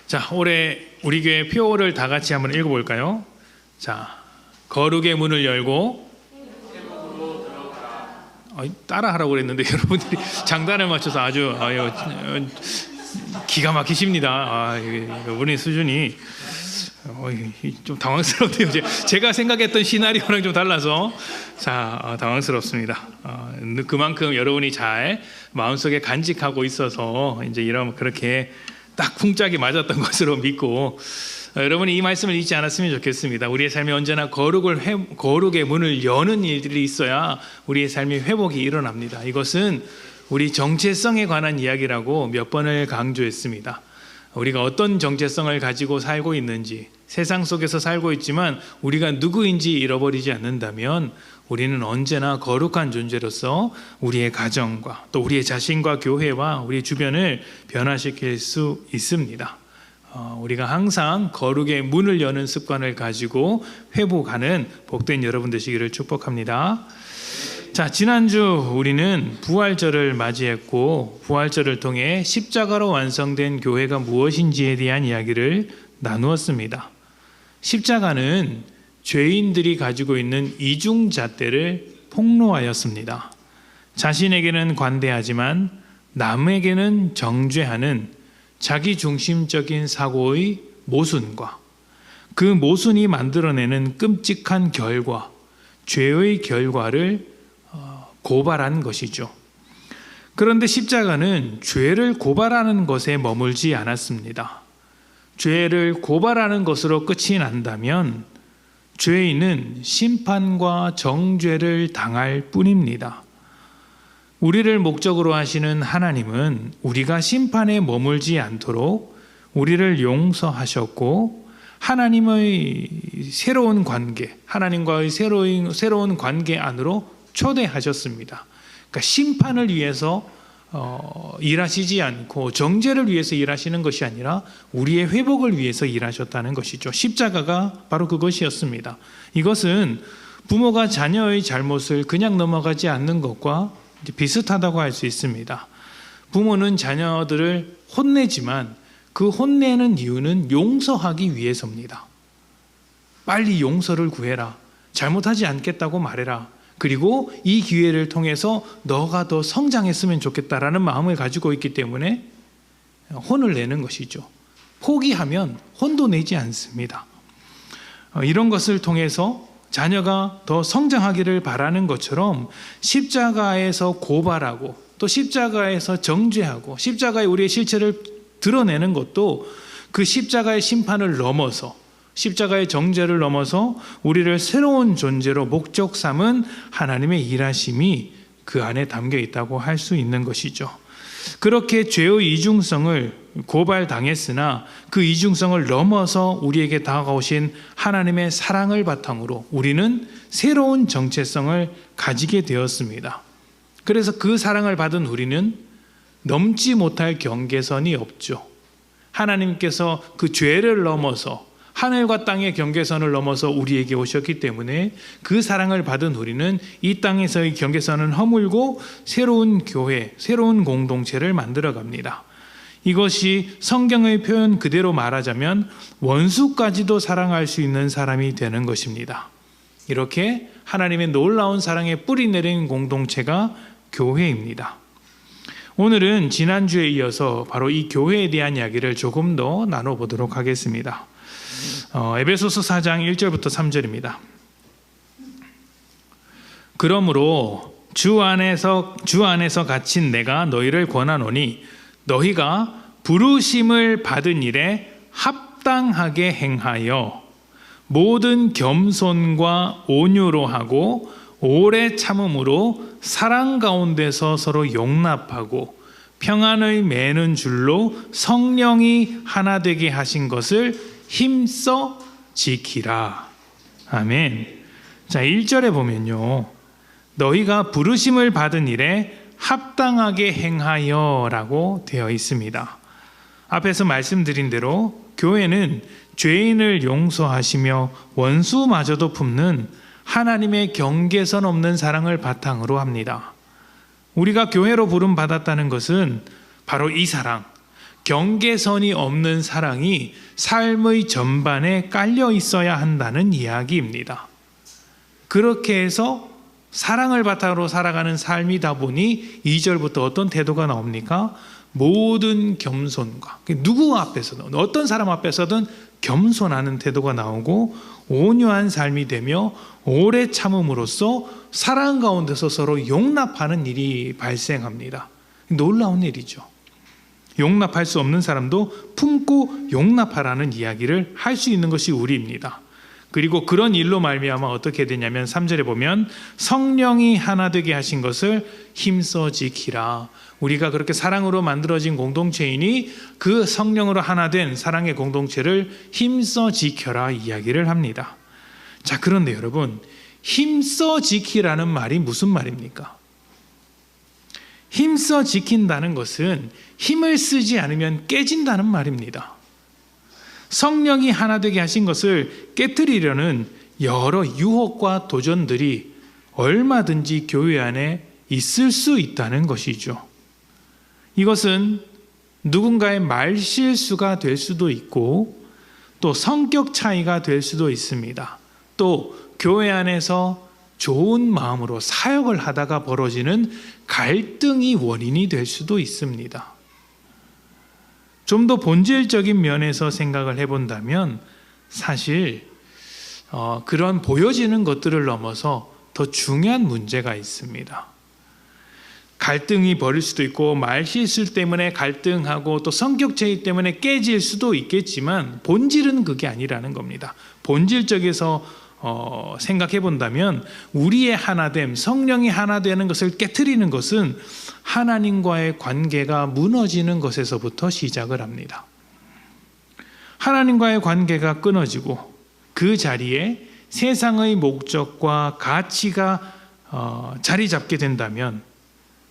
자, 올해 우리 교회 표어를 다 같이 한번 읽어볼까요? 자, 거룩의 문을 열고 따라하라고 그랬는데 여러분들이 장단을 맞춰서 아주 기가 막히십니다. 여러분의 수준이 좀 당황스럽네요. 제가 생각했던 시나리오랑 좀 달라서 당황스럽습니다. 그만큼 여러분이 잘 마음속에 간직하고 있어서 이제 이런 그렇게 딱 풍짝이 맞았던 것으로 믿고 여러분이 이 말씀을 잊지 않았으면 좋겠습니다. 우리의 삶이 언제나 거룩의 문을 여는 일들이 있어야 우리의 삶의 회복이 일어납니다. 이것은 우리 정체성에 관한 이야기라고 몇 번을 강조했습니다. 우리가 어떤 정체성을 가지고 살고 있는지, 세상 속에서 살고 있지만 우리가 누구인지 잃어버리지 않는다면 우리는 언제나 거룩한 존재로서 우리의 가정과 또 우리의 자신과 교회와 우리 주변을 변화시킬 수 있습니다. 우리가 항상 거룩의 문을 여는 습관을 가지고 회복하는 복된 여러분 되시기를 축복합니다. 자, 지난주 우리는 부활절을 맞이했고 부활절을 통해 십자가로 완성된 교회가 무엇인지에 대한 이야기를 나누었습니다. 십자가는 죄인들이 가지고 있는 이중잣대를 폭로하였습니다. 자신에게는 관대하지만 남에게는 정죄하는 자기중심적인 사고의 모순과 그 모순이 만들어내는 끔찍한 결과, 죄의 결과를 고발한 것이죠. 그런데 십자가는 죄를 고발하는 것에 머물지 않았습니다. 죄를 고발하는 것으로 끝이 난다면 죄인은 심판과 정죄를 당할 뿐입니다. 우리를 목적으로 하시는 하나님은 우리가 심판에 머물지 않도록 우리를 용서하셨고 하나님의 새로운 관계, 하나님과의 새로운 관계 안으로 초대하셨습니다. 그러니까 심판을 위해서 일하시지 않고 정죄를 위해서 일하시는 것이 아니라 우리의 회복을 위해서 일하셨다는 것이죠. 십자가가 바로 그것이었습니다. 이것은 부모가 자녀의 잘못을 그냥 넘어가지 않는 것과 비슷하다고 할 수 있습니다. 부모는 자녀들을 혼내지만 그 혼내는 이유는 용서하기 위해서입니다. 빨리 용서를 구해라. 잘못하지 않겠다고 말해라. 그리고 이 기회를 통해서 너가 더 성장했으면 좋겠다라는 마음을 가지고 있기 때문에 혼을 내는 것이죠. 포기하면 혼도 내지 않습니다. 이런 것을 통해서 자녀가 더 성장하기를 바라는 것처럼 십자가에서 고발하고 또 십자가에서 정죄하고 십자가의 우리의 실체를 드러내는 것도 그 십자가의 심판을 넘어서 십자가의 정죄를 넘어서 우리를 새로운 존재로 목적 삼은 하나님의 일하심이 그 안에 담겨 있다고 할 수 있는 것이죠. 그렇게 죄의 이중성을 고발당했으나 그 이중성을 넘어서 우리에게 다가오신 하나님의 사랑을 바탕으로 우리는 새로운 정체성을 가지게 되었습니다. 그래서 그 사랑을 받은 우리는 넘지 못할 경계선이 없죠. 하나님께서 그 죄를 넘어서 하늘과 땅의 경계선을 넘어서 우리에게 오셨기 때문에 그 사랑을 받은 우리는 이 땅에서의 경계선을 허물고 새로운 교회, 새로운 공동체를 만들어 갑니다. 이것이 성경의 표현 그대로 말하자면 원수까지도 사랑할 수 있는 사람이 되는 것입니다. 이렇게 하나님의 놀라운 사랑에 뿌리 내린 공동체가 교회입니다. 오늘은 지난주에 이어서 바로 이 교회에 대한 이야기를 조금 더 나눠보도록 하겠습니다. 에베소서 4장 1절부터 3절입니다. 그러므로 주 안에서 갇힌 내가 너희를 권하노니 너희가 부르심을 받은 일에 합당하게 행하여 모든 겸손과 온유로 하고 오래 참음으로 사랑 가운데서 서로 용납하고 평안의 매는 줄로 성령이 하나 되게 하신 것을 힘써 지키라. 아멘. 자, 1절에 보면요. 너희가 부르심을 받은 일에 합당하게 행하여 라고 되어 있습니다. 앞에서 말씀드린 대로 교회는 죄인을 용서하시며 원수마저도 품는 하나님의 경계선 없는 사랑을 바탕으로 합니다. 우리가 교회로 부름받았다는 것은 바로 이 사랑, 경계선이 없는 사랑이 삶의 전반에 깔려 있어야 한다는 이야기입니다. 그렇게 해서 사랑을 바탕으로 살아가는 삶이다 보니 2절부터 어떤 태도가 나옵니까? 모든 겸손과, 누구 앞에서든 어떤 사람 앞에서든 겸손하는 태도가 나오고 온유한 삶이 되며 오래 참음으로써 사랑 가운데서 서로 용납하는 일이 발생합니다. 놀라운 일이죠. 용납할 수 없는 사람도 품고 용납하라는 이야기를 할 수 있는 것이 우리입니다. 그리고 그런 일로 말미암아 어떻게 되냐면 3절에 보면 성령이 하나 되게 하신 것을 힘써 지키라. 우리가 그렇게 사랑으로 만들어진 공동체이니 그 성령으로 하나 된 사랑의 공동체를 힘써 지켜라 이야기를 합니다. 자, 그런데 여러분, 힘써 지키라는 말이 무슨 말입니까? 힘써 지킨다는 것은 힘을 쓰지 않으면 깨진다는 말입니다. 성령이 하나 되게 하신 것을 깨트리려는 여러 유혹과 도전들이 얼마든지 교회 안에 있을 수 있다는 것이죠. 이것은 누군가의 말실수가 될 수도 있고 또 성격 차이가 될 수도 있습니다. 또 교회 안에서 좋은 마음으로 사역을 하다가 벌어지는 갈등이 원인이 될 수도 있습니다. 좀 더 본질적인 면에서 생각을 해본다면 사실 그런 보여지는 것들을 넘어서 더 중요한 문제가 있습니다. 갈등이 벌일 수도 있고 말실수 때문에 갈등하고 또 성격 차이 때문에 깨질 수도 있겠지만 본질은 그게 아니라는 겁니다. 본질적에서 생각해 본다면 우리의 하나됨, 성령이 하나 되는 것을 깨트리는 것은 하나님과의 관계가 무너지는 것에서부터 시작을 합니다. 하나님과의 관계가 끊어지고 그 자리에 세상의 목적과 가치가 자리 잡게 된다면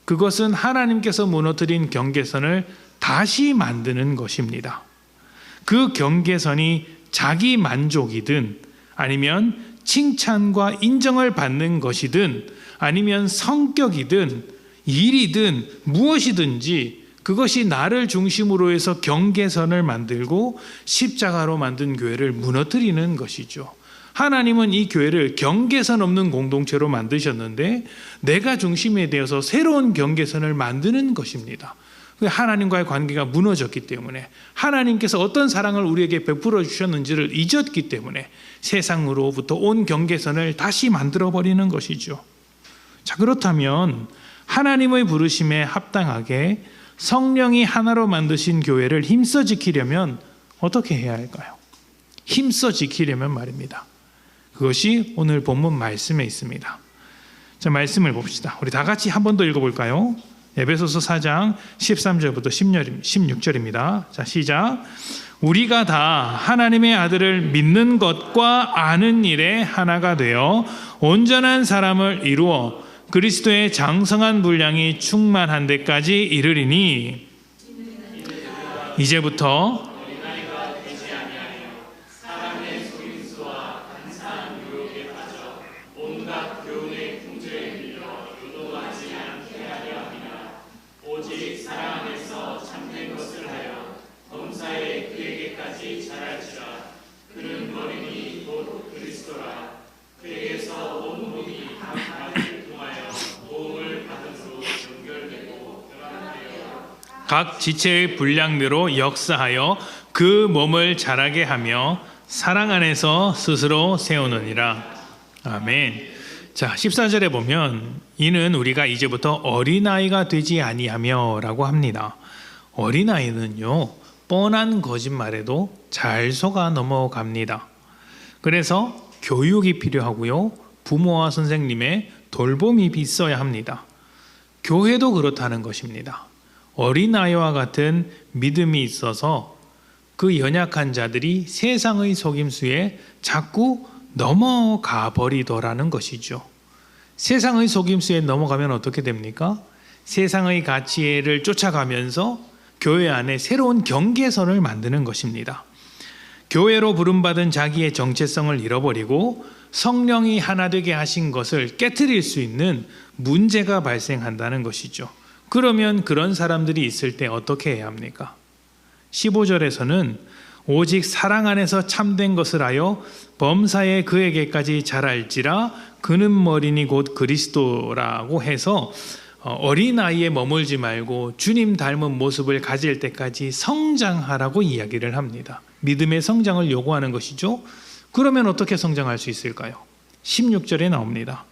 그것은 하나님께서 무너뜨린 경계선을 다시 만드는 것입니다. 그 경계선이 자기 만족이든 아니면 칭찬과 인정을 받는 것이든 아니면 성격이든 일이든 무엇이든지 그것이 나를 중심으로 해서 경계선을 만들고 십자가로 만든 교회를 무너뜨리는 것이죠. 하나님은 이 교회를 경계선 없는 공동체로 만드셨는데 내가 중심에 되어서 새로운 경계선을 만드는 것입니다. 하나님과의 관계가 무너졌기 때문에 하나님께서 어떤 사랑을 우리에게 베풀어 주셨는지를 잊었기 때문에 세상으로부터 온 경계선을 다시 만들어버리는 것이죠. 자, 그렇다면 하나님의 부르심에 합당하게 성령이 하나로 만드신 교회를 힘써 지키려면 어떻게 해야 할까요? 힘써 지키려면 말입니다. 그것이 오늘 본문 말씀에 있습니다. 자, 말씀을 봅시다. 우리 다 같이 한 번 더 읽어볼까요? 에베소서 4장 13절부터 16절입니다. 자, 시작. 우리가 다 하나님의 아들을 믿는 것과 아는 일에 하나가 되어 온전한 사람을 이루어 그리스도의 장성한 분량이 충만한 데까지 이르리니 이제부터 각 지체의 분량대로 역사하여 그 몸을 자라게 하며 사랑 안에서 스스로 세우느니라. 아멘. 자, 14절에 보면 이는 우리가 이제부터 어린아이가 되지 아니하며 라고 합니다. 어린아이는요, 뻔한 거짓말에도 잘 속아 넘어갑니다. 그래서 교육이 필요하고요, 부모와 선생님의 돌봄이 있어야 합니다. 교회도 그렇다는 것입니다. 어린아이와 같은 믿음이 있어서 그 연약한 자들이 세상의 속임수에 자꾸 넘어가 버리더라는 것이죠. 세상의 속임수에 넘어가면 어떻게 됩니까? 세상의 가치를 쫓아가면서 교회 안에 새로운 경계선을 만드는 것입니다. 교회로 부름받은 자기의 정체성을 잃어버리고 성령이 하나 되게 하신 것을 깨트릴 수 있는 문제가 발생한다는 것이죠. 그러면 그런 사람들이 있을 때 어떻게 해야 합니까? 15절에서는 오직 사랑 안에서 참된 것을 하여 범사에 그에게까지 자랄지라 그는 머리니 곧 그리스도라고 해서 어린아이에 머물지 말고 주님 닮은 모습을 가질 때까지 성장하라고 이야기를 합니다. 믿음의 성장을 요구하는 것이죠. 그러면 어떻게 성장할 수 있을까요? 16절에 나옵니다.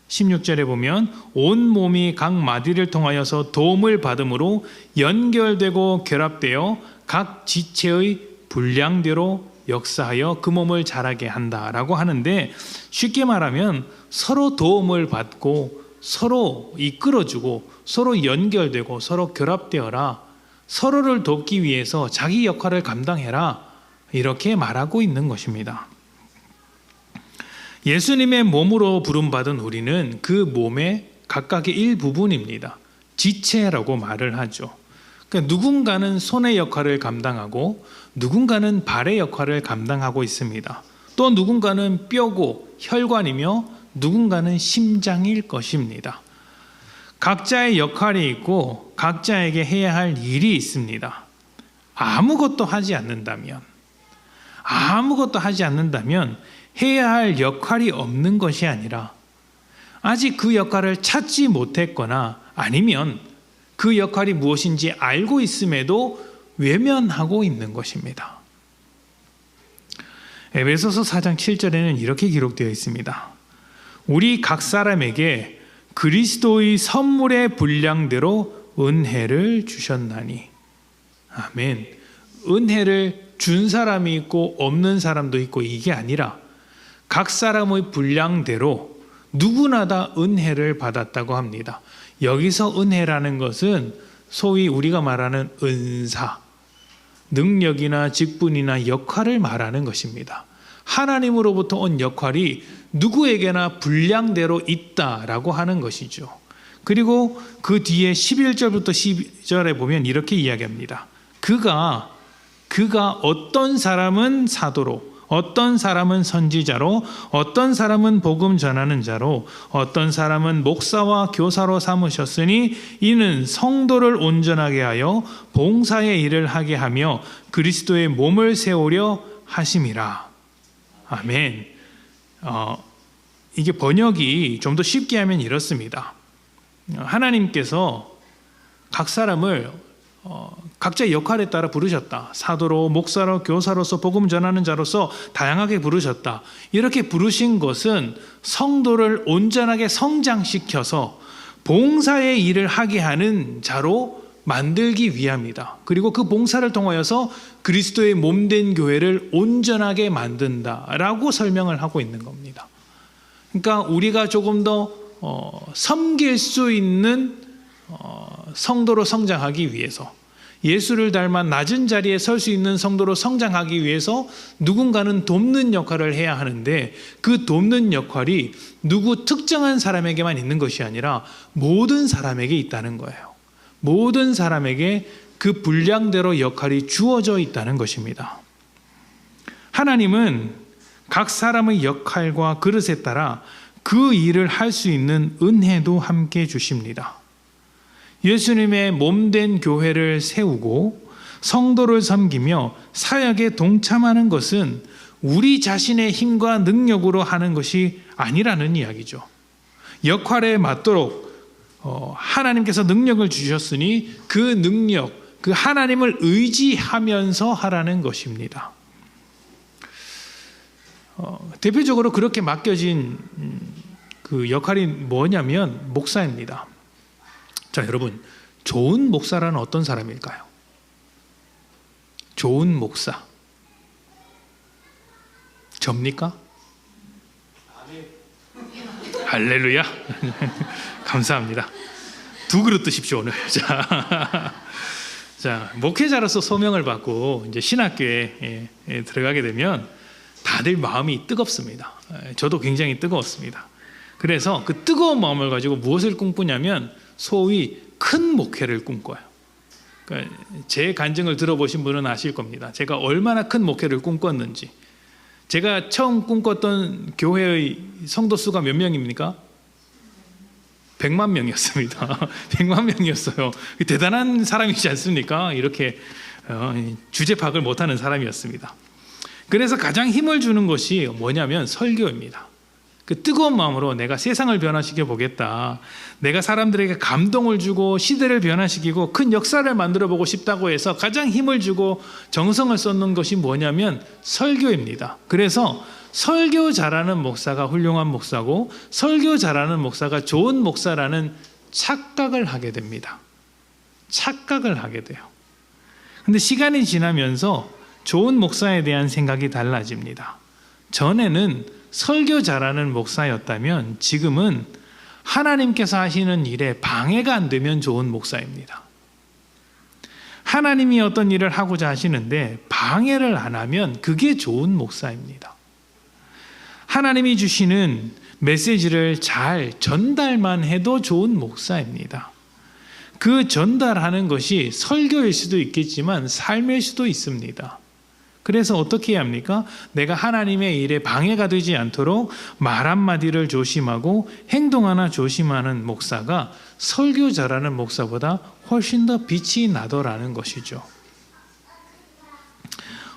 16절에 보면 온 몸이 각 마디를 통하여서 도움을 받음으로 연결되고 결합되어 각 지체의 분량대로 역사하여 그 몸을 자라게 한다라고 하는데, 쉽게 말하면 서로 도움을 받고 서로 이끌어주고 서로 연결되고 서로 결합되어라, 서로를 돕기 위해서 자기 역할을 감당해라, 이렇게 말하고 있는 것입니다. 예수님의 몸으로 부름받은 우리는 그 몸의 각각의 일부분입니다. 지체라고 말을 하죠. 그러니까 누군가는 손의 역할을 감당하고 누군가는 발의 역할을 감당하고 있습니다. 또 누군가는 뼈고 혈관이며 누군가는 심장일 것입니다. 각자의 역할이 있고 각자에게 해야 할 일이 있습니다. 아무것도 하지 않는다면 해야 할 역할이 없는 것이 아니라 아직 그 역할을 찾지 못했거나 아니면 그 역할이 무엇인지 알고 있음에도 외면하고 있는 것입니다. 에베소서 4장 7절에는 이렇게 기록되어 있습니다. 우리 각 사람에게 그리스도의 선물의 분량대로 은혜를 주셨나니. 아멘. 은혜를 준 사람이 있고 없는 사람도 있고, 이게 아니라 각 사람의 분량대로 누구나 다 은혜를 받았다고 합니다. 여기서 은혜라는 것은 소위 우리가 말하는 은사, 능력이나 직분이나 역할을 말하는 것입니다. 하나님으로부터 온 역할이 누구에게나 분량대로 있다라고 하는 것이죠. 그리고 그 뒤에 11절부터 12절에 보면 이렇게 이야기합니다. 그가 어떤 사람은 사도로, 어떤 사람은 선지자로, 어떤 사람은 복음 전하는 자로, 어떤 사람은 목사와 교사로 삼으셨으니 이는 성도를 온전하게 하여 봉사의 일을 하게 하며 그리스도의 몸을 세우려 하심이라. 아멘. 이게 번역이 좀 더 쉽게 하면 이렇습니다. 하나님께서 각 사람을 각자의 역할에 따라 부르셨다. 사도로, 목사로, 교사로서, 복음 전하는 자로서 다양하게 부르셨다. 이렇게 부르신 것은 성도를 온전하게 성장시켜서 봉사의 일을 하게 하는 자로 만들기 위함이다. 그리고 그 봉사를 통하여서 그리스도의 몸된 교회를 온전하게 만든다라고 설명을 하고 있는 겁니다. 그러니까 우리가 조금 더 섬길 수 있는 성도로 성장하기 위해서, 예수를 닮아 낮은 자리에 설 수 있는 성도로 성장하기 위해서 누군가는 돕는 역할을 해야 하는데, 그 돕는 역할이 누구 특정한 사람에게만 있는 것이 아니라 모든 사람에게 있다는 거예요. 모든 사람에게 그 분량대로 역할이 주어져 있다는 것입니다. 하나님은 각 사람의 역할과 그릇에 따라 그 일을 할 수 있는 은혜도 함께 주십니다. 예수님의 몸된 교회를 세우고 성도를 섬기며 사역에 동참하는 것은 우리 자신의 힘과 능력으로 하는 것이 아니라는 이야기죠. 역할에 맞도록 하나님께서 능력을 주셨으니 그 능력, 그 하나님을 의지하면서 하라는 것입니다. 대표적으로 그렇게 맡겨진 그 역할이 뭐냐면 목사입니다. 자, 여러분, 좋은 목사라는 어떤 사람일까요? 좋은 목사. 접니까? 할렐루야. 감사합니다. 두 그릇 드십시오, 오늘. 자, 목회자로서 소명을 받고 이제 신학교에 들어가게 되면 다들 마음이 뜨겁습니다. 저도 굉장히 뜨거웠습니다. 그래서 그 뜨거운 마음을 가지고 무엇을 꿈꾸냐면 소위 큰 목회를 꿈꿔요. 그러니까 제 간증을 들어보신 분은 아실 겁니다. 제가 얼마나 큰 목회를 꿈꿨는지. 제가 처음 꿈꿨던 교회의 성도 수가 몇 명입니까? 100만 명이었습니다. 100만 명이었어요. 대단한 사람이지 않습니까? 이렇게 주제 파악을 못하는 사람이었습니다. 그래서 가장 힘을 주는 것이 뭐냐면 설교입니다. 그 뜨거운 마음으로 내가 세상을 변화시켜 보겠다, 내가 사람들에게 감동을 주고 시대를 변화시키고 큰 역사를 만들어 보고 싶다고 해서 가장 힘을 주고 정성을 쏟는 것이 뭐냐면 설교입니다. 그래서 설교 잘하는 목사가 훌륭한 목사고, 설교 잘하는 목사가 좋은 목사라는 착각을 하게 됩니다. 착각을 하게 돼요. 근데 시간이 지나면서 좋은 목사에 대한 생각이 달라집니다. 전에는 설교 잘하는 목사였다면 지금은 하나님께서 하시는 일에 방해가 안 되면 좋은 목사입니다. 하나님이 어떤 일을 하고자 하시는데 방해를 안 하면 그게 좋은 목사입니다. 하나님이 주시는 메시지를 잘 전달만 해도 좋은 목사입니다. 그 전달하는 것이 설교일 수도 있겠지만 삶일 수도 있습니다. 그래서 어떻게 해야 합니까? 내가 하나님의 일에 방해가 되지 않도록 말 한마디를 조심하고 행동 하나 조심하는 목사가 설교 잘하는 목사보다 훨씬 더 빛이 나더라는 것이죠.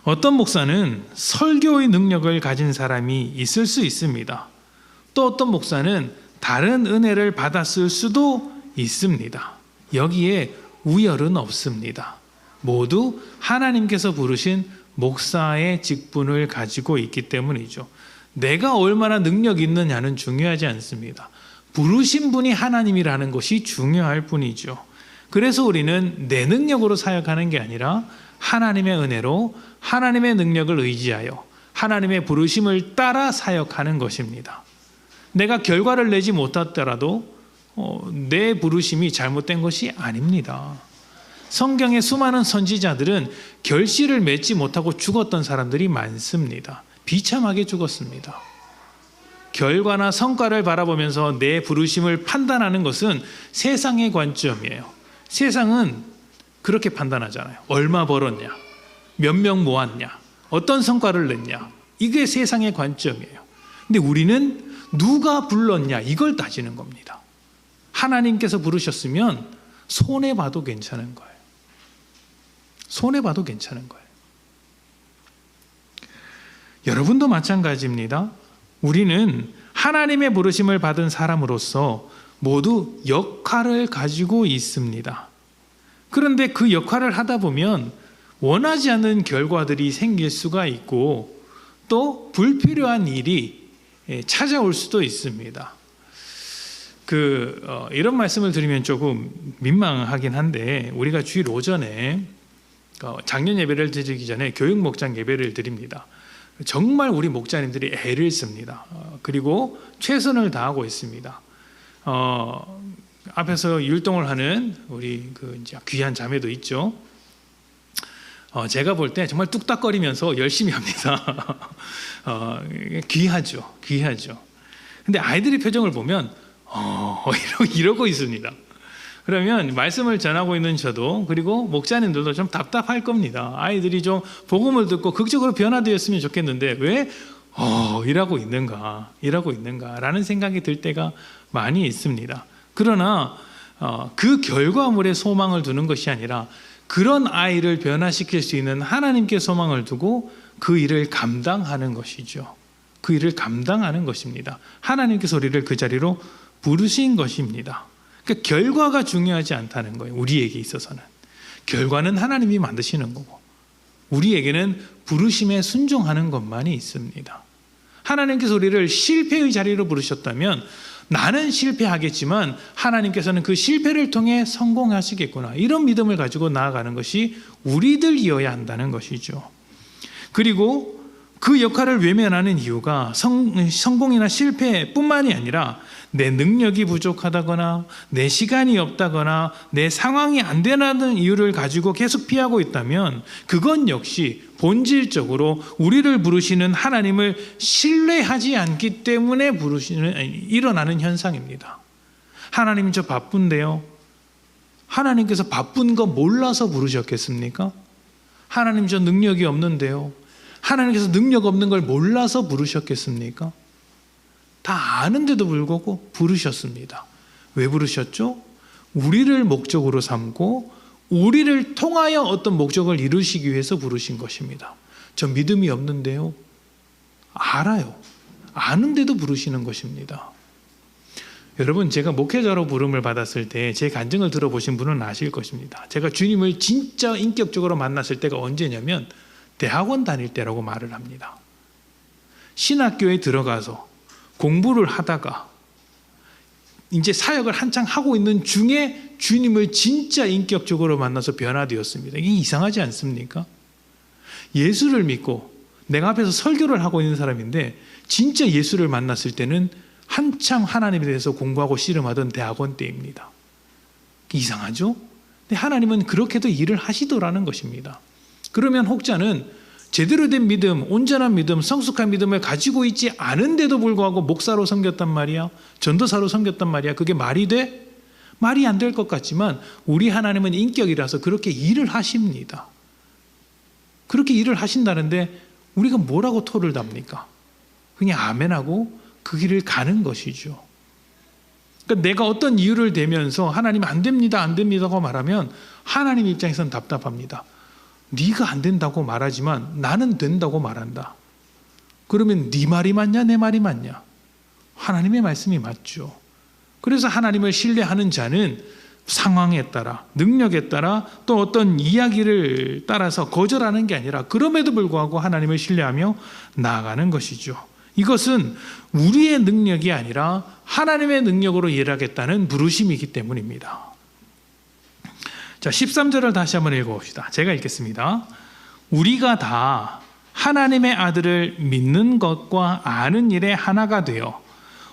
어떤 목사는 설교의 능력을 가진 사람이 있을 수 있습니다. 또 어떤 목사는 다른 은혜를 받았을 수도 있습니다. 여기에 우열은 없습니다. 모두 하나님께서 부르신 목사의 직분을 가지고 있기 때문이죠. 내가 얼마나 능력이 있느냐는 중요하지 않습니다. 부르신 분이 하나님이라는 것이 중요할 뿐이죠. 그래서 우리는 내 능력으로 사역하는 게 아니라 하나님의 은혜로 하나님의 능력을 의지하여 하나님의 부르심을 따라 사역하는 것입니다. 내가 결과를 내지 못하더라도 내 부르심이 잘못된 것이 아닙니다. 성경의 수많은 선지자들은 결실을 맺지 못하고 죽었던 사람들이 많습니다. 비참하게 죽었습니다. 결과나 성과를 바라보면서 내 부르심을 판단하는 것은 세상의 관점이에요. 세상은 그렇게 판단하잖아요. 얼마 벌었냐, 몇 명 모았냐, 어떤 성과를 냈냐, 이게 세상의 관점이에요. 근데 우리는 누가 불렀냐, 이걸 따지는 겁니다. 하나님께서 부르셨으면 손해봐도 괜찮은 거예요. 손해봐도 괜찮은 거예요. 여러분도 마찬가지입니다. 우리는 하나님의 부르심을 받은 사람으로서 모두 역할을 가지고 있습니다. 그런데 그 역할을 하다 보면 원하지 않는 결과들이 생길 수가 있고 또 불필요한 일이 찾아올 수도 있습니다. 이런 말씀을 드리면 조금 민망하긴 한데, 우리가 주일 오전에 작년 예배를 드리기 전에 교육 목장 예배를 드립니다. 정말 우리 목자님들이 애를 씁니다. 그리고 최선을 다하고 있습니다. 앞에서 율동을 하는 우리 이제 귀한 자매도 있죠. 제가 볼 때 정말 뚝딱거리면서 열심히 합니다. 귀하죠. 근데 아이들의 표정을 보면 이러고 있습니다. 그러면 말씀을 전하고 있는 저도, 그리고 목자님들도 좀 답답할 겁니다. 아이들이 좀 복음을 듣고 극적으로 변화되었으면 좋겠는데 왜 이러고 있는가라는 생각이 들 때가 많이 있습니다. 그러나 그 결과물에 소망을 두는 것이 아니라 그런 아이를 변화시킬 수 있는 하나님께 소망을 두고 그 일을 감당하는 것이죠. 그 일을 감당하는 것입니다. 하나님께서 우리를 그 자리로 부르신 것입니다. 그러니까 결과가 중요하지 않다는 거예요. 우리에게 있어서는 결과는 하나님이 만드시는 거고, 우리에게는 부르심에 순종하는 것만이 있습니다. 하나님께서 우리를 실패의 자리로 부르셨다면 나는 실패하겠지만 하나님께서는 그 실패를 통해 성공하시겠구나, 이런 믿음을 가지고 나아가는 것이 우리들이어야 한다는 것이죠. 그리고 그 역할을 외면하는 이유가 성공이나 실패뿐만이 아니라 내 능력이 부족하다거나 내 시간이 없다거나 내 상황이 안 되는 이유를 가지고 계속 피하고 있다면 그건 역시 본질적으로 우리를 부르시는 하나님을 신뢰하지 않기 때문에 일어나는 현상입니다. 하나님, 저 바쁜데요. 하나님께서 바쁜 거 몰라서 부르셨겠습니까? 하나님, 저 능력이 없는데요. 하나님께서 능력 없는 걸 몰라서 부르셨겠습니까? 다 아는데도 불구하고 부르셨습니다. 왜 부르셨죠? 우리를 목적으로 삼고 우리를 통하여 어떤 목적을 이루시기 위해서 부르신 것입니다. 저 믿음이 없는데요. 알아요. 아는데도 부르시는 것입니다. 여러분, 제가 목회자로 부름을 받았을 때 제 간증을 들어보신 분은 아실 것입니다. 제가 주님을 진짜 인격적으로 만났을 때가 언제냐면 대학원 다닐 때라고 말을 합니다. 신학교에 들어가서 공부를 하다가 이제 사역을 한창 하고 있는 중에 주님을 진짜 인격적으로 만나서 변화되었습니다. 이게 이상하지 않습니까? 예수를 믿고 내가 앞에서 설교를 하고 있는 사람인데 진짜 예수를 만났을 때는 한참 하나님에 대해서 공부하고 씨름하던 대학원 때입니다. 이상하죠? 근데 하나님은 그렇게도 일을 하시더라는 것입니다. 그러면 혹자는 제대로 된 믿음, 온전한 믿음, 성숙한 믿음을 가지고 있지 않은데도 불구하고 목사로 섬겼단 말이야, 전도사로 섬겼단 말이야. 그게 말이 돼? 말이 안 될 것 같지만 우리 하나님은 인격이라서 그렇게 일을 하십니다. 그렇게 일을 하신다는데 우리가 뭐라고 토를 답니까? 그냥 아멘하고 그 길을 가는 것이죠. 그러니까 내가 어떤 이유를 대면서 하나님 안 됩니다, 안 됩니다고 말하면 하나님 입장에서는 답답합니다. 네가 안 된다고 말하지만 나는 된다고 말한다. 그러면 네 말이 맞냐, 내 말이 맞냐? 하나님의 말씀이 맞죠. 그래서 하나님을 신뢰하는 자는 상황에 따라, 능력에 따라, 또 어떤 이야기를 따라서 거절하는 게 아니라 그럼에도 불구하고 하나님을 신뢰하며 나아가는 것이죠. 이것은 우리의 능력이 아니라 하나님의 능력으로 일하겠다는 부르심이기 때문입니다. 자, 13절을 다시 한번 읽어봅시다. 제가 읽겠습니다. 우리가 다 하나님의 아들을 믿는 것과 아는 일에 하나가 되어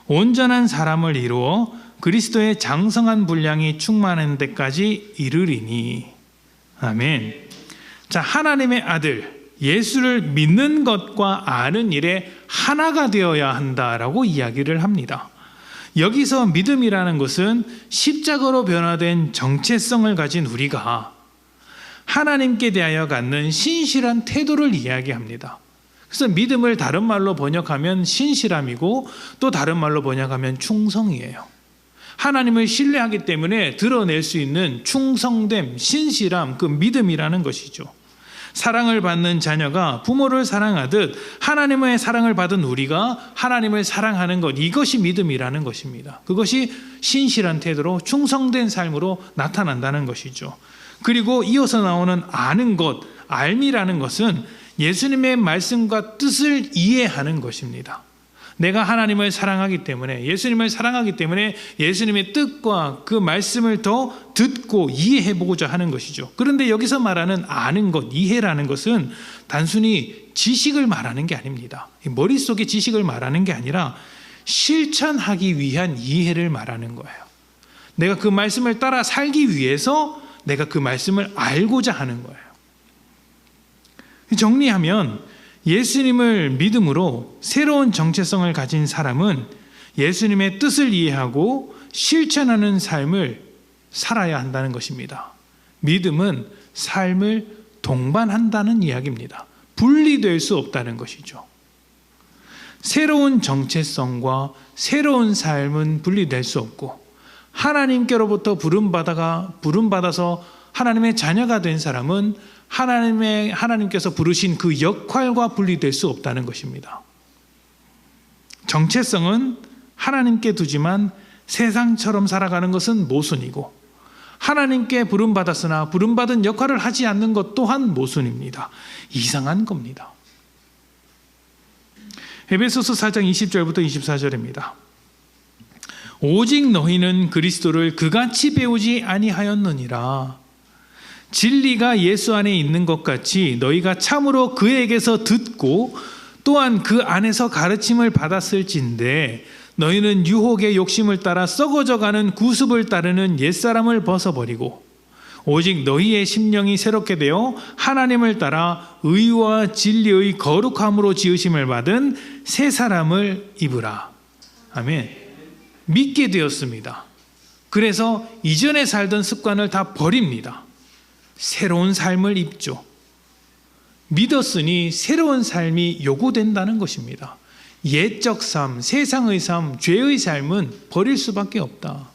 온전한 사람을 이루어 그리스도의 장성한 분량이 충만한 데까지 이르리니. 아멘. 자, 하나님의 아들 예수를 믿는 것과 아는 일에 하나가 되어야 한다라고 이야기를 합니다. 여기서 믿음이라는 것은 십자가로 변화된 정체성을 가진 우리가 하나님께 대하여 갖는 신실한 태도를 이야기합니다. 그래서 믿음을 다른 말로 번역하면 신실함이고 또 다른 말로 번역하면 충성이에요. 하나님을 신뢰하기 때문에 드러낼 수 있는 충성됨, 신실함, 그 믿음이라는 것이죠. 사랑을 받는 자녀가 부모를 사랑하듯 하나님의 사랑을 받은 우리가 하나님을 사랑하는 것, 이것이 믿음이라는 것입니다. 그것이 신실한 태도로 충성된 삶으로 나타난다는 것이죠. 그리고 이어서 나오는 아는 것, 알미라는 것은 예수님의 말씀과 뜻을 이해하는 것입니다. 내가 하나님을 사랑하기 때문에, 예수님을 사랑하기 때문에 예수님의 뜻과 그 말씀을 더 듣고 이해해보고자 하는 것이죠. 그런데 여기서 말하는 아는 것, 이해라는 것은 단순히 지식을 말하는 게 아닙니다. 머릿속에 지식을 말하는 게 아니라 실천하기 위한 이해를 말하는 거예요. 내가 그 말씀을 따라 살기 위해서 내가 그 말씀을 알고자 하는 거예요. 정리하면 예수님을 믿음으로 새로운 정체성을 가진 사람은 예수님의 뜻을 이해하고 실천하는 삶을 살아야 한다는 것입니다. 믿음은 삶을 동반한다는 이야기입니다. 분리될 수 없다는 것이죠. 새로운 정체성과 새로운 삶은 분리될 수 없고 하나님께로부터 부름받아서 하나님의 자녀가 된 사람은 하나님께서 부르신 그 역할과 분리될 수 없다는 것입니다. 정체성은 하나님께 두지만 세상처럼 살아가는 것은 모순이고 하나님께 부름받았으나 부름받은 역할을 하지 않는 것 또한 모순입니다. 이상한 겁니다. 에베소서 4장 20절부터 24절입니다. 오직 너희는 그리스도를 그같이 배우지 아니하였느니라. 진리가 예수 안에 있는 것 같이 너희가 참으로 그에게서 듣고 또한 그 안에서 가르침을 받았을진데 너희는 유혹의 욕심을 따라 썩어져가는 구습을 따르는 옛사람을 벗어버리고 오직 너희의 심령이 새롭게 되어 하나님을 따라 의와 진리의 거룩함으로 지으심을 받은 새 사람을 입으라. 아멘. 믿게 되었습니다. 그래서 이전에 살던 습관을 다 버립니다. 새로운 삶을 입죠. 믿었으니 새로운 삶이 요구된다는 것입니다. 옛적 삶, 세상의 삶, 죄의 삶은 버릴 수밖에 없다.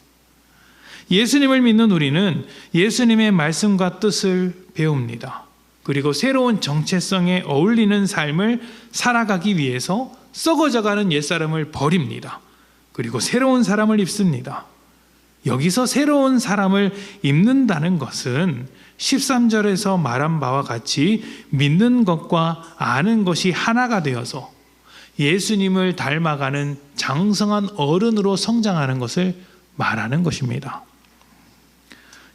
예수님을 믿는 우리는 예수님의 말씀과 뜻을 배웁니다. 그리고 새로운 정체성에 어울리는 삶을 살아가기 위해서 썩어져가는 옛사람을 버립니다. 그리고 새로운 사람을 입습니다. 여기서 새로운 사람을 입는다는 것은 13절에서 말한 바와 같이 믿는 것과 아는 것이 하나가 되어서 예수님을 닮아가는 장성한 어른으로 성장하는 것을 말하는 것입니다.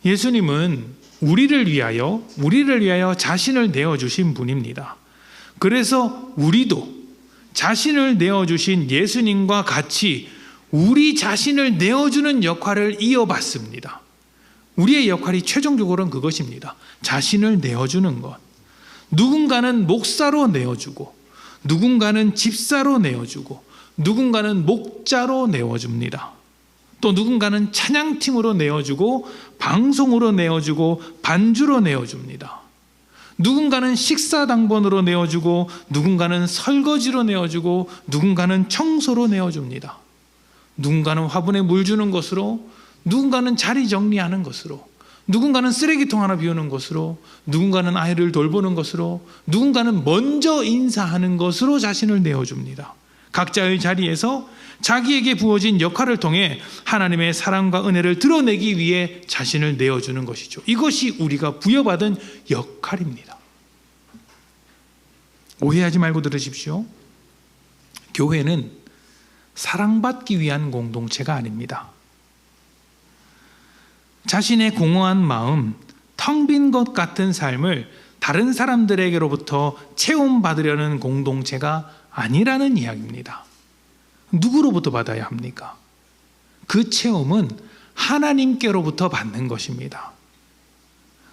예수님은 우리를 위하여 자신을 내어주신 분입니다. 그래서 우리도 자신을 내어주신 예수님과 같이 우리 자신을 내어주는 역할을 이어받습니다. 우리의 역할이 최종적으로는 그것입니다. 자신을 내어주는 것. 누군가는 목사로 내어주고, 누군가는 집사로 내어주고, 누군가는 목자로 내어줍니다. 또 누군가는 찬양팀으로 내어주고, 방송으로 내어주고, 반주로 내어줍니다. 누군가는 식사당번으로 내어주고, 누군가는 설거지로 내어주고, 누군가는 청소로 내어줍니다. 누군가는 화분에 물 주는 것으로, 누군가는 자리 정리하는 것으로, 누군가는 쓰레기통 하나 비우는 것으로, 누군가는 아이를 돌보는 것으로, 누군가는 먼저 인사하는 것으로 자신을 내어줍니다. 각자의 자리에서 자기에게 부어진 역할을 통해 하나님의 사랑과 은혜를 드러내기 위해 자신을 내어주는 것이죠. 이것이 우리가 부여받은 역할입니다. 오해하지 말고 들으십시오. 교회는 사랑받기 위한 공동체가 아닙니다. 자신의 공허한 마음, 텅 빈 것 같은 삶을 다른 사람들에게로부터 체험받으려는 공동체가 아니라는 이야기입니다. 누구로부터 받아야 합니까? 그 체험은 하나님께로부터 받는 것입니다.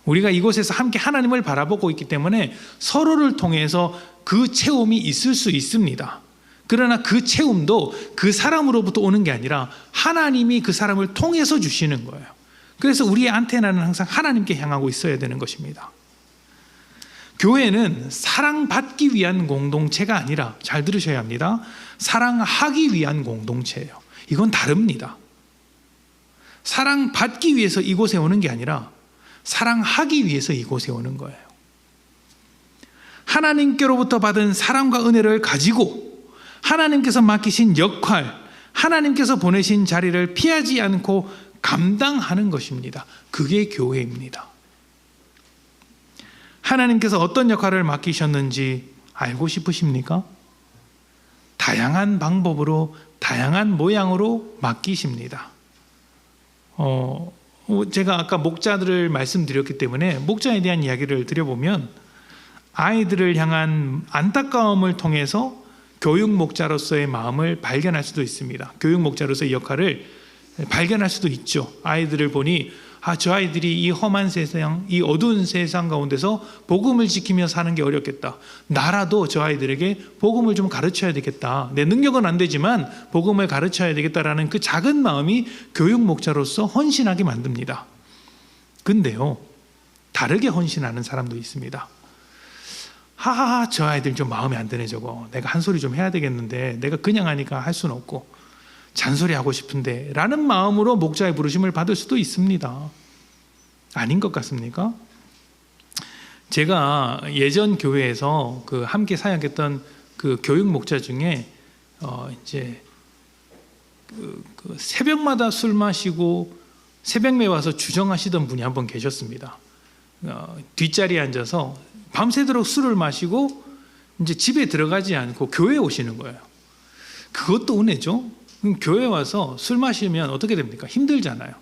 우리가 이곳에서 함께 하나님을 바라보고 있기 때문에 서로를 통해서 그 체험이 있을 수 있습니다. 그러나 그 체험도 그 사람으로부터 오는 게 아니라 하나님이 그 사람을 통해서 주시는 거예요. 그래서 우리의 안테나는 항상 하나님께 향하고 있어야 되는 것입니다. 교회는 사랑받기 위한 공동체가 아니라, 잘 들으셔야 합니다, 사랑하기 위한 공동체예요. 이건 다릅니다. 사랑받기 위해서 이곳에 오는 게 아니라 사랑하기 위해서 이곳에 오는 거예요. 하나님께로부터 받은 사랑과 은혜를 가지고 하나님께서 맡기신 역할, 하나님께서 보내신 자리를 피하지 않고 감당하는 것입니다. 그게 교회입니다. 하나님께서 어떤 역할을 맡기셨는지 알고 싶으십니까? 다양한 방법으로, 다양한 모양으로 맡기십니다. 제가 아까 목자들을 말씀드렸기 때문에 목자에 대한 이야기를 드려보면, 아이들을 향한 안타까움을 통해서 교육 목자로서의 마음을 발견할 수도 있습니다. 교육 목자로서의 역할을 발견할 수도 있죠. 아이들을 보니 저 아이들이 이 험한 세상, 이 어두운 세상 가운데서 복음을 지키며 사는 게 어렵겠다. 나라도 저 아이들에게 복음을 좀 가르쳐야 되겠다. 내 능력은 안 되지만 복음을 가르쳐야 되겠다라는 그 작은 마음이 교육 목자로서 헌신하게 만듭니다. 근데요, 다르게 헌신하는 사람도 있습니다. 저 아이들 좀 마음에 안 드네. 저거 내가 한 소리 좀 해야 되겠는데 내가 그냥 하니까 할 수는 없고 잔소리하고 싶은데 라는 마음으로 목자의 부르심을 받을 수도 있습니다. 아닌 것 같습니까? 제가 예전 교회에서 함께 사역했던 교육 목자 중에 이제 새벽마다 술 마시고 새벽에 와서 주정하시던 분이 한 분 계셨습니다. 뒷자리에 앉아서 밤새도록 술을 마시고 이제 집에 들어가지 않고 교회에 오시는 거예요. 그것도 은혜죠. 교회 와서 술 마시면 어떻게 됩니까? 힘들잖아요.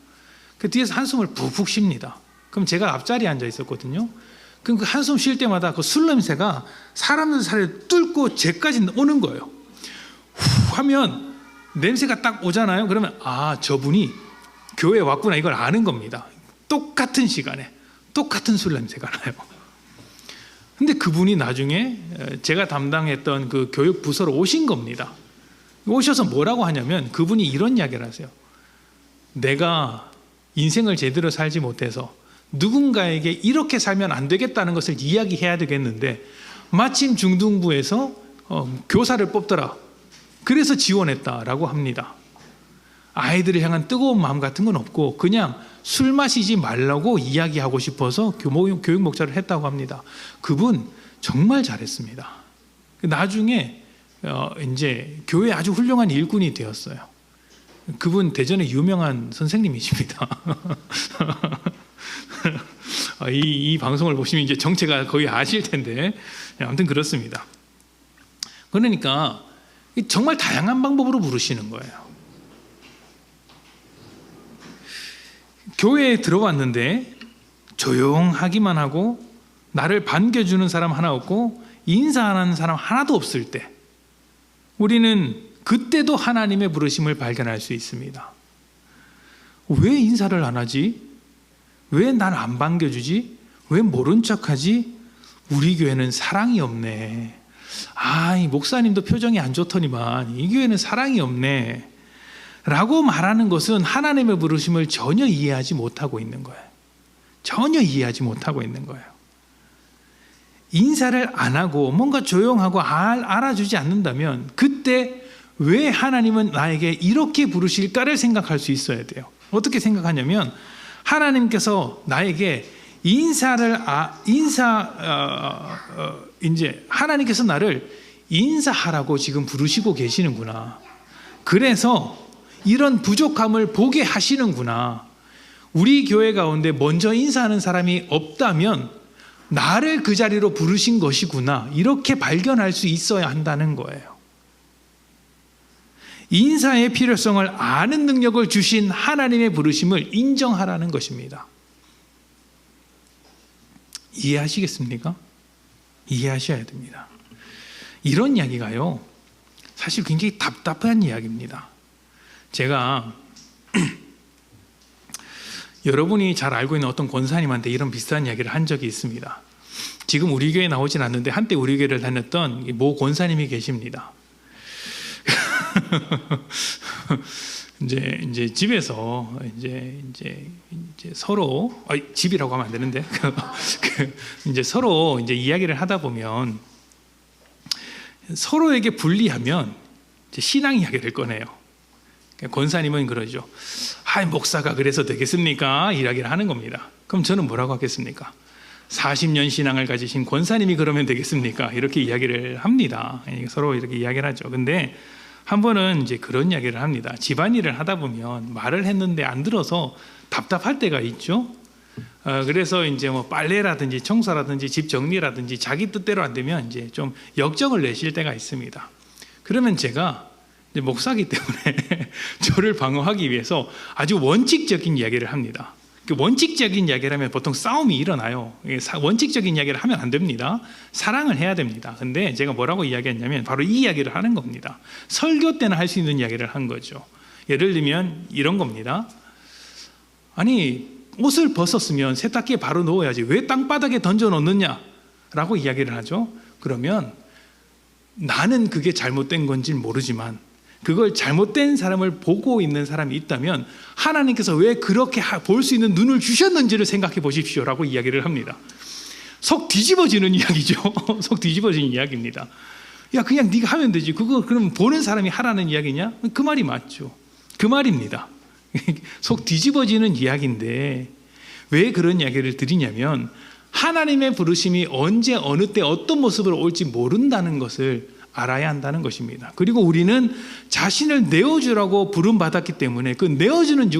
그 뒤에서 한숨을 푹푹 쉽니다. 그럼 제가 앞자리에 앉아 있었거든요. 그럼 그 한숨 쉴 때마다 그 술 냄새가 사람들 살을 뚫고 제까지 오는 거예요. 후 하면 냄새가 딱 오잖아요. 그러면 저분이 교회에 왔구나, 이걸 아는 겁니다. 똑같은 시간에 똑같은 술 냄새가 나요. 근데 그분이 나중에 제가 담당했던 그 교육 부서로 오신 겁니다. 오셔서 뭐라고 하냐면, 그분이 이런 이야기를 하세요. 내가 인생을 제대로 살지 못해서 누군가에게 이렇게 살면 안 되겠다는 것을 이야기해야 되겠는데 마침 중등부에서 교사를 뽑더라. 그래서 지원했다라고 합니다. 아이들을 향한 뜨거운 마음 같은 건 없고 그냥 술 마시지 말라고 이야기하고 싶어서 교육 목사를 했다고 합니다. 그분 정말 잘했습니다. 나중에 이제 교회 아주 훌륭한 일꾼이 되었어요. 그분 대전에 유명한 선생님이십니다. 이 방송을 보시면 이제 정체가 거의 아실 텐데 아무튼 그렇습니다. 그러니까 정말 다양한 방법으로 부르시는 거예요. 교회에 들어왔는데 조용하기만 하고 나를 반겨주는 사람 하나 없고 인사하는 사람 하나도 없을 때 우리는 그때도 하나님의 부르심을 발견할 수 있습니다. 왜 인사를 안 하지? 왜 날 안 반겨주지? 왜 모른 척하지? 우리 교회는 사랑이 없네. 이 목사님도 표정이 안 좋더니만 이 교회는 사랑이 없네 라고 말하는 것은 하나님의 부르심을 전혀 이해하지 못하고 있는 거예요. 전혀 이해하지 못하고 있는 거예요. 인사를 안 하고 뭔가 조용하고 알아주지 않는다면 그때 왜 하나님은 나에게 이렇게 부르실까를 생각할 수 있어야 돼요. 어떻게 생각하냐면 하나님께서 나에게 이제 하나님께서 나를 인사하라고 지금 부르시고 계시는구나. 그래서 이런 부족함을 보게 하시는구나. 우리 교회 가운데 먼저 인사하는 사람이 없다면 나를 그 자리로 부르신 것이구나. 이렇게 발견할 수 있어야 한다는 거예요. 인사의 필요성을 아는 능력을 주신 하나님의 부르심을 인정하라는 것입니다. 이해하시겠습니까? 이해하셔야 됩니다. 이런 이야기가요, 사실 굉장히 답답한 이야기입니다. 제가 여러분이 잘 알고 있는 어떤 권사님한테 이런 비슷한 이야기를 한 적이 있습니다. 지금 우리 교회에 나오진 않는데 한때 우리 교회를 다녔던 모 권사님이 계십니다. 이제 집에서 이제 서로 집이라고 하면 안 되는데 이제 서로 이제 이야기를 하다 보면 서로에게 불리하면 신앙 이야기를 꺼내요. 권사님은 그러죠. 목사가 그래서 되겠습니까? 이야기를 하는 겁니다. 그럼 저는 뭐라고 하겠습니까? 40년 신앙을 가지신 권사님이 그러면 되겠습니까? 이렇게 이야기를 합니다. 서로 이렇게 이야기를 하죠. 근데 한 번은 이제 그런 이야기를 합니다. 집안일을 하다 보면 말을 했는데 안 들어서 답답할 때가 있죠. 그래서 이제 뭐 빨래라든지 청소라든지 집 정리라든지 자기 뜻대로 안 되면 이제 좀 역정을 내실 때가 있습니다. 그러면 제가 이제 목사기 때문에 저를 방어하기 위해서 아주 원칙적인 이야기를 합니다. 그 원칙적인 이야기를 하면 보통 싸움이 일어나요. 원칙적인 이야기를 하면 안 됩니다. 사랑을 해야 됩니다. 근데 제가 뭐라고 이야기했냐면 바로 이 이야기를 하는 겁니다. 설교 때는 할 수 있는 이야기를 한 거죠. 예를 들면 이런 겁니다. 아니, 옷을 벗었으면 세탁기에 바로 넣어야지 왜 땅바닥에 던져 놓느냐 라고 이야기를 하죠. 그러면 나는 그게 잘못된 건지 모르지만 그걸 잘못된 사람을 보고 있는 사람이 있다면 하나님께서 왜 그렇게 볼 수 있는 눈을 주셨는지를 생각해 보십시오 라고 이야기를 합니다. 속 뒤집어지는 이야기죠. 속 뒤집어지는 이야기입니다. 야, 그냥 네가 하면 되지. 그거 그럼 보는 사람이 하라는 이야기냐? 그 말이 맞죠. 그 말입니다. 속 뒤집어지는 이야기인데 왜 그런 이야기를 드리냐면 하나님의 부르심이 언제 어느 때 어떤 모습으로 올지 모른다는 것을 알아야 한다는 것입니다. 그리고 우리는 자신을 내어주라고 부름받았기 때문에 그 내어주는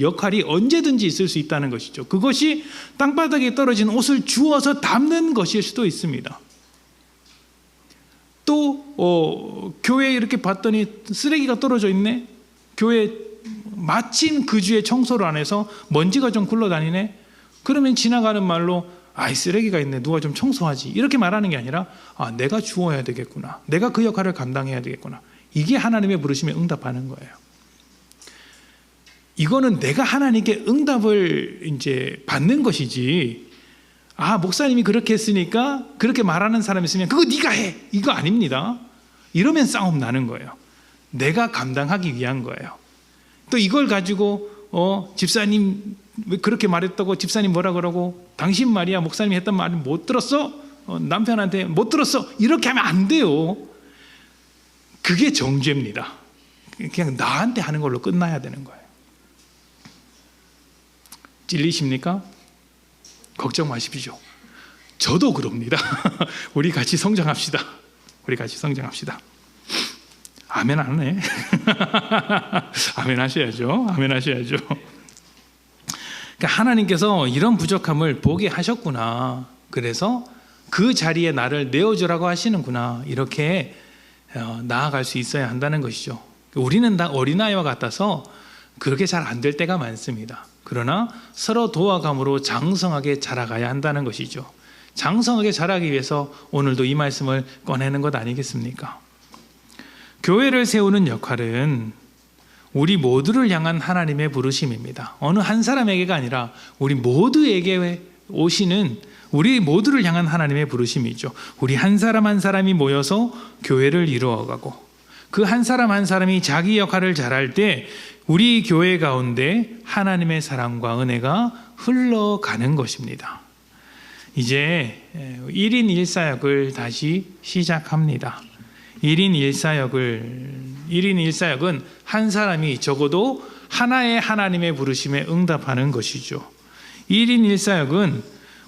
역할이 언제든지 있을 수 있다는 것이죠. 그것이 땅바닥에 떨어진 옷을 주워서 담는 것일 수도 있습니다. 또 교회에 이렇게 봤더니 쓰레기가 떨어져 있네. 교회 마침 그 주에 청소를 안 해서 먼지가 좀 굴러다니네. 그러면 지나가는 말로 쓰레기가 있네. 누가 좀 청소하지. 이렇게 말하는 게 아니라 내가 주워야 되겠구나. 내가 그 역할을 감당해야 되겠구나. 이게 하나님의 부르심에 응답하는 거예요. 이거는 내가 하나님께 응답을 이제 받는 것이지. 목사님이 그렇게 했으니까 그렇게 말하는 사람이 있으면 그거 네가 해. 이거 아닙니다. 이러면 싸움 나는 거예요. 내가 감당하기 위한 거예요. 또 이걸 가지고 집사님 왜 그렇게 말했다고 집사님 뭐라 그러고 당신 말이야 목사님이 했던 말을 못 들었어? 남편한테 못 들었어? 이렇게 하면 안 돼요. 그게 정죄입니다. 그냥 나한테 하는 걸로 끝나야 되는 거예요. 찔리십니까? 걱정 마십시오. 저도 그럽니다. 우리 같이 성장합시다. 우리 같이 성장합시다. 아멘 안 해? 아멘 하셔야죠. 아멘 하셔야죠. 그러니까 하나님께서 이런 부족함을 보게 하셨구나. 그래서 그 자리에 나를 내어주라고 하시는구나. 이렇게 나아갈 수 있어야 한다는 것이죠. 우리는 다 어린아이와 같아서 그렇게 잘 안 될 때가 많습니다. 그러나 서로 도와감으로 장성하게 자라가야 한다는 것이죠. 장성하게 자라기 위해서 오늘도 이 말씀을 꺼내는 것 아니겠습니까? 교회를 세우는 역할은 우리 모두를 향한 하나님의 부르심입니다. 어느 한 사람에게가 아니라 우리 모두에게 오시는, 우리 모두를 향한 하나님의 부르심이죠. 우리 한 사람 한 사람이 모여서 교회를 이루어가고 그 한 사람 한 사람이 자기 역할을 잘할 때 우리 교회 가운데 하나님의 사랑과 은혜가 흘러가는 것입니다. 이제 1인 1사역을 다시 시작합니다. 1인 1사역은 한 사람이 적어도 하나의 하나님의 부르심에 응답하는 것이죠. 1인 1사역은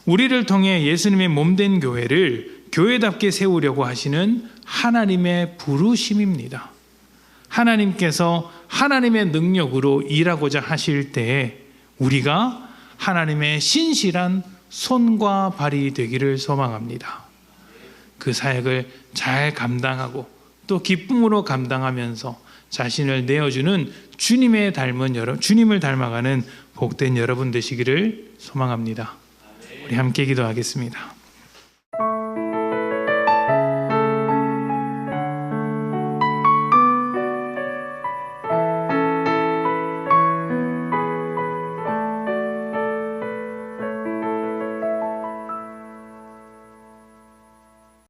우리를 통해 예수님의 몸된 교회를 교회답게 세우려고 하시는 하나님의 부르심입니다. 하나님께서 하나님의 능력으로 일하고자 하실 때에 우리가 하나님의 신실한 손과 발이 되기를 소망합니다. 그 사역을 잘 감당하고 또 기쁨으로 감당하면서 자신을 내어주는 주님을 닮아가는 복된 여러분 되시기를 소망합니다. 우리 함께 기도하겠습니다.